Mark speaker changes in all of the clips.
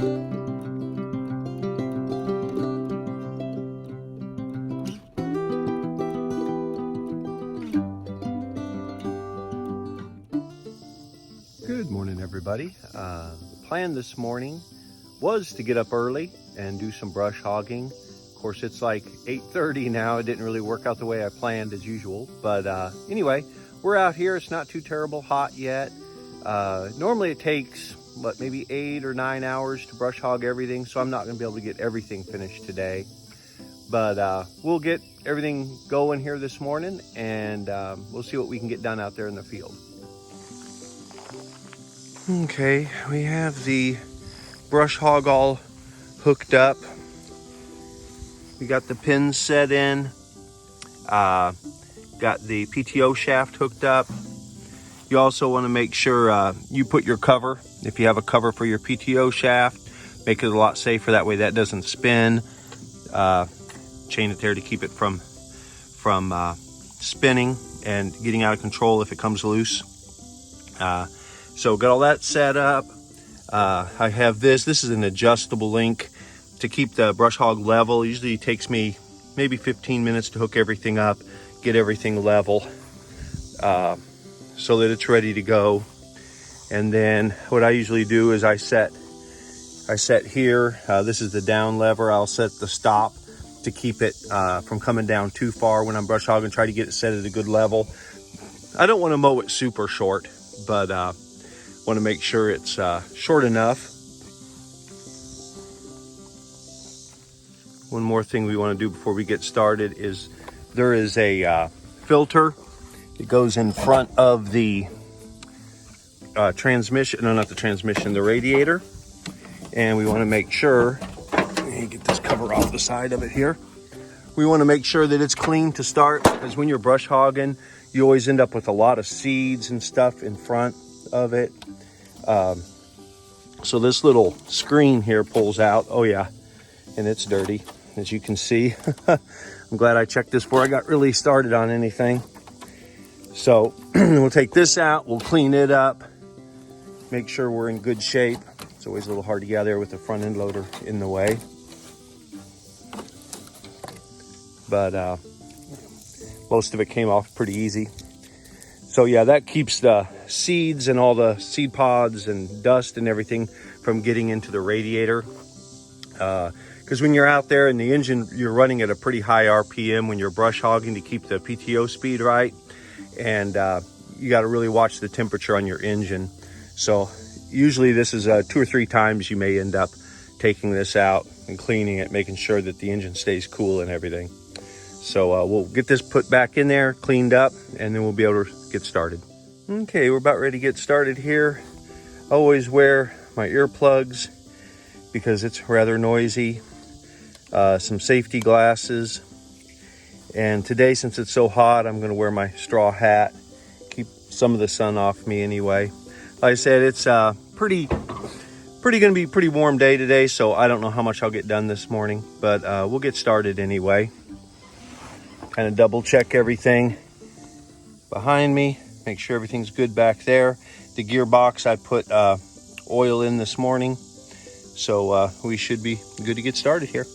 Speaker 1: Good morning, everybody. The plan this morning was to get up early and do some brush hogging. Of course, it's like 8:30 now. It didn't really work out the way I planned as usual. But anyway, we're out here. It's not too terrible hot yet. Normally it takes, maybe 8 or 9 hours to brush hog everything. So I'm not going to be able to get everything finished today. But we'll get everything going here this morning, and we'll see what we can get done out there in the field. Okay, we have the brush hog all hooked up. We got the pins set in. Got the PTO shaft hooked up. You also want to make sure you put your cover. If you have a cover for your PTO shaft, make it a lot safer. That way that doesn't spin. Chain it there to keep it from spinning and getting out of control if it comes loose. So got all that set up. I have this is an adjustable link to keep the brush hog level. Usually it takes me maybe 15 minutes to hook everything up, get everything level, so that it's ready to go. And then what I usually do is I set here, this is the down lever. I'll set the stop to keep it from coming down too far when I'm brush hogging, try to get it set at a good level. I don't want to mow it super short, but want to make sure it's short enough. One more thing we want to do before we get started is there is a filter. It goes in front of the transmission, no, not the transmission, the radiator. And we want to make sure, let me get this cover off the side of it here. We want to make sure that it's clean to start, because when you're brush hogging, you always end up with a lot of seeds and stuff in front of it. So this little screen here pulls out. Oh yeah, and it's dirty, as you can see. I'm glad I checked this before I got really started on anything. So we'll take this out, we'll clean it up, make sure we're in good shape. It's always a little hard to get out there with the front end loader in the way. But most of it came off pretty easy. So yeah, that keeps the seeds and all the seed pods and dust and everything from getting into the radiator. Because when you're out there in the engine, you're running at a pretty high RPM when you're brush hogging to keep the PTO speed right. And you got to really watch the temperature on your engine. So usually this is 2 or 3 times you may end up taking this out and cleaning it, making sure that the engine stays cool and everything. So we'll get this put back in there, cleaned up, and then we'll be able to get started. Okay, we're about ready to get started here. I always wear my earplugs because it's rather noisy. Some safety glasses. And today, since it's so hot, I'm going to wear my straw hat. Keep some of the sun off me anyway. Like I said, it's going to be a pretty warm day today, so I don't know how much I'll get done this morning. But we'll get started anyway. Kind of double check everything behind me. Make sure everything's good back there. The gearbox, I put oil in this morning. So we should be good to get started here.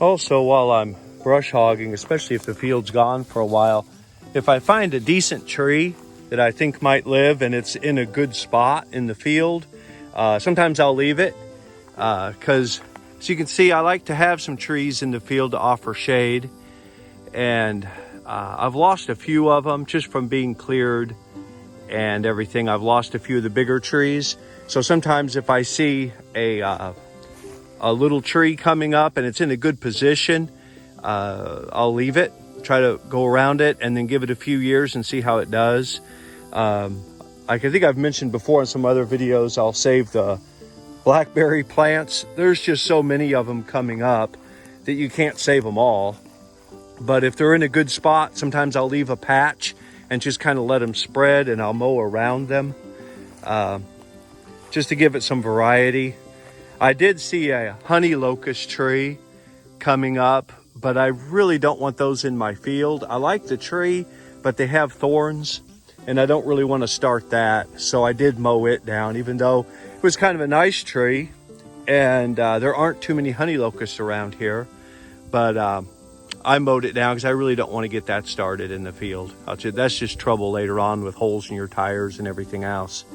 Speaker 1: Also, while I'm brush hogging, especially if the field's gone for a while, if I find a decent tree that I think might live and it's in a good spot in the field, sometimes I'll leave it because, as you can see, I like to have some trees in the field to offer shade. And I've lost a few of them just from being cleared and everything. I've lost a few of the bigger trees. So sometimes if I see a little tree coming up and it's in a good position, I'll leave it, try to go around it, and then give it a few years and see how it does. I think I've mentioned before in some other videos, I'll save the blackberry plants. There's just so many of them coming up that you can't save them all. But if they're in a good spot, sometimes I'll leave a patch and just kind of let them spread, and I'll mow around them just to give it some variety. I did see a honey locust tree coming up, but I really don't want those in my field. I like the tree, but they have thorns, and I don't really want to start that. So I did mow it down, even though it was kind of a nice tree, and there aren't too many honey locusts around here. But I mowed it down because I really don't want to get that started in the field. That's just trouble later on with holes in your tires and everything else.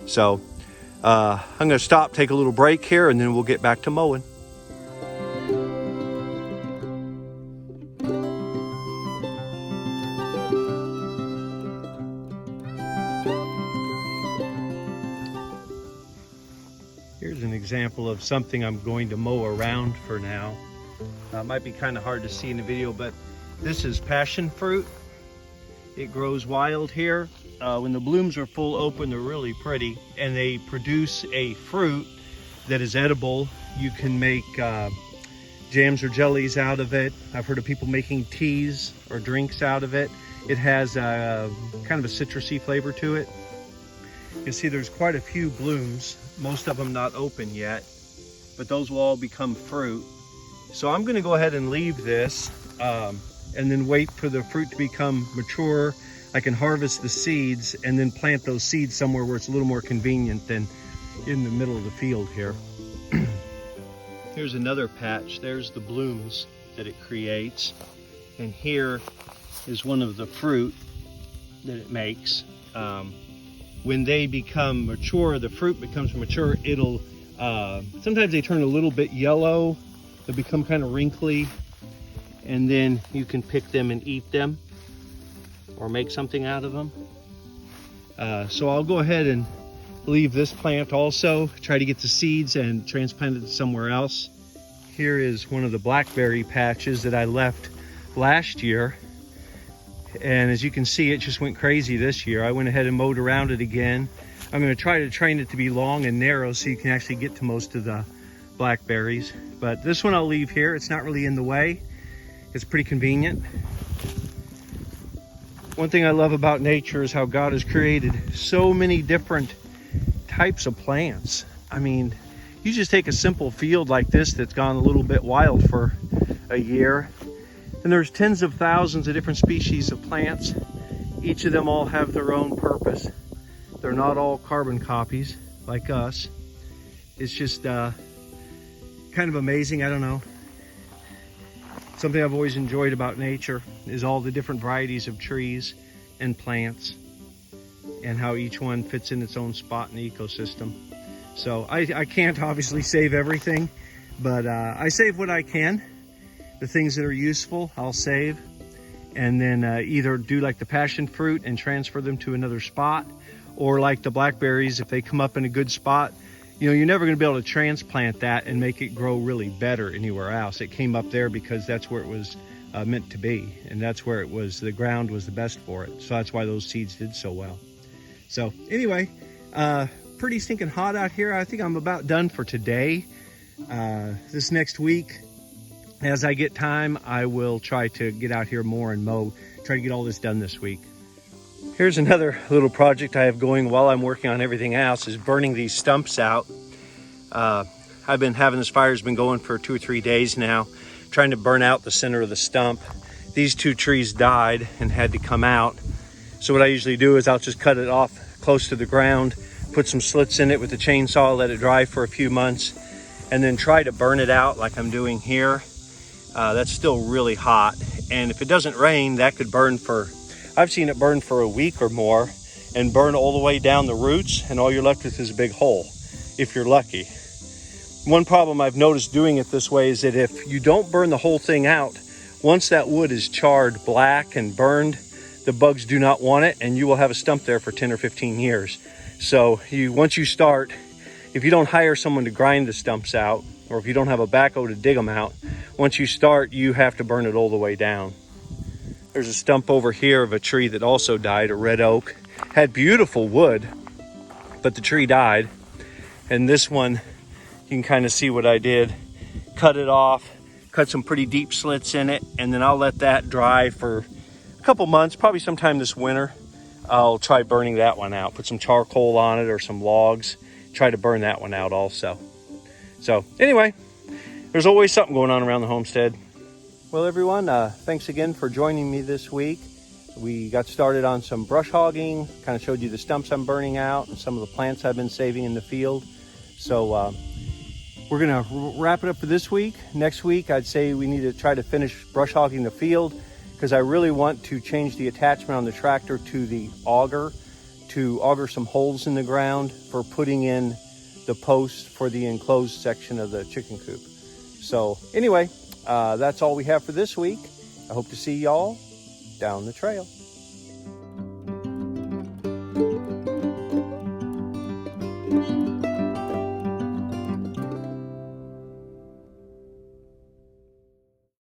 Speaker 1: So I'm going to stop, take a little break here, and then we'll get back to mowing. Here's an example of something I'm going to mow around for now. It might be kind of hard to see in the video, but this is passion fruit. It grows wild here. When the blooms are full open, they're really pretty, and they produce a fruit that is edible. You can make jams or jellies out of it. I've heard of people making teas or drinks out of it. It has kind of a citrusy flavor to it. You see there's quite a few blooms, most of them not open yet, but those will all become fruit. So I'm going to go ahead and leave this and then wait for the fruit to become mature. I can harvest the seeds and then plant those seeds somewhere where it's a little more convenient than in the middle of the field here. Here's another patch. There's the blooms that it creates. And here is one of the fruit that it makes. When they become mature, the fruit becomes mature, it'll, sometimes they turn a little bit yellow. They become kind of wrinkly, and then you can pick them and eat them or make something out of them. So I'll go ahead and leave this plant also, try to get the seeds and transplant it somewhere else. Here is one of the blackberry patches that I left last year. And as you can see, it just went crazy this year. I went ahead and mowed around it again. I'm going to try to train it to be long and narrow so you can actually get to most of the blackberries. But this one I'll leave here. It's not really in the way. It's pretty convenient. One thing I love about nature is how God has created so many different types of plants. I mean, you just take a simple field like this that's gone a little bit wild for a year, and there's tens of thousands of different species of plants. Each of them all have their own purpose. They're not all carbon copies like us. It's just kind of amazing. I don't know. Something I've always enjoyed about nature is all the different varieties of trees and plants and how each one fits in its own spot in the ecosystem. So I can't obviously save everything, but I save what I can. The things that are useful, I'll save, and then either do like the passion fruit and transfer them to another spot, or like the blackberries, if they come up in a good spot, you know, you're never going to be able to transplant that and make it grow really better anywhere else. It came up there because that's where it was meant to be, and that's where it was, the ground was the best for it. So that's why those seeds did so well. So anyway, pretty stinking hot out here. I think I'm about done for today. This next week, as I get time, I will try to get out here more and mow, try to get all this done this week. Here's another little project I have going while I'm working on everything else, is burning these stumps out. I've been having this fire's been going for 2 or 3 days now, trying to burn out the center of the stump. These 2 trees died and had to come out. So what I usually do is I'll just cut it off close to the ground, put some slits in it with the chainsaw, let it dry for a few months, and then try to burn it out like I'm doing here. That's still really hot. And if it doesn't rain, that could burn for, I've seen it burn for a week or more and burn all the way down the roots, and all you're left with is a big hole, if you're lucky. One problem I've noticed doing it this way is that if you don't burn the whole thing out, once that wood is charred black and burned, the bugs do not want it, and you will have a stump there for 10 or 15 years. So once you start, if you don't hire someone to grind the stumps out, or if you don't have a backhoe to dig them out, once you start, you have to burn it all the way down. There's a stump over here of a tree that also died, a red oak. Had beautiful wood, but the tree died. And this one, you can kind of see what I did. Cut it off, cut some pretty deep slits in it, and then I'll let that dry for a couple months, probably sometime this winter. I'll try burning that one out, put some charcoal on it or some logs, try to burn that one out also. So anyway, there's always something going on around the homestead. Well, everyone, thanks again for joining me this week. We got started on some brush hogging, kind of showed you the stumps I'm burning out and some of the plants I've been saving in the field. So we're gonna wrap it up for this week. Next week, I'd say we need to try to finish brush hogging the field, because I really want to change the attachment on the tractor to the auger, to auger some holes in the ground for putting in the posts for the enclosed section of the chicken coop. So anyway, that's all we have for this week. I hope to see y'all down the trail.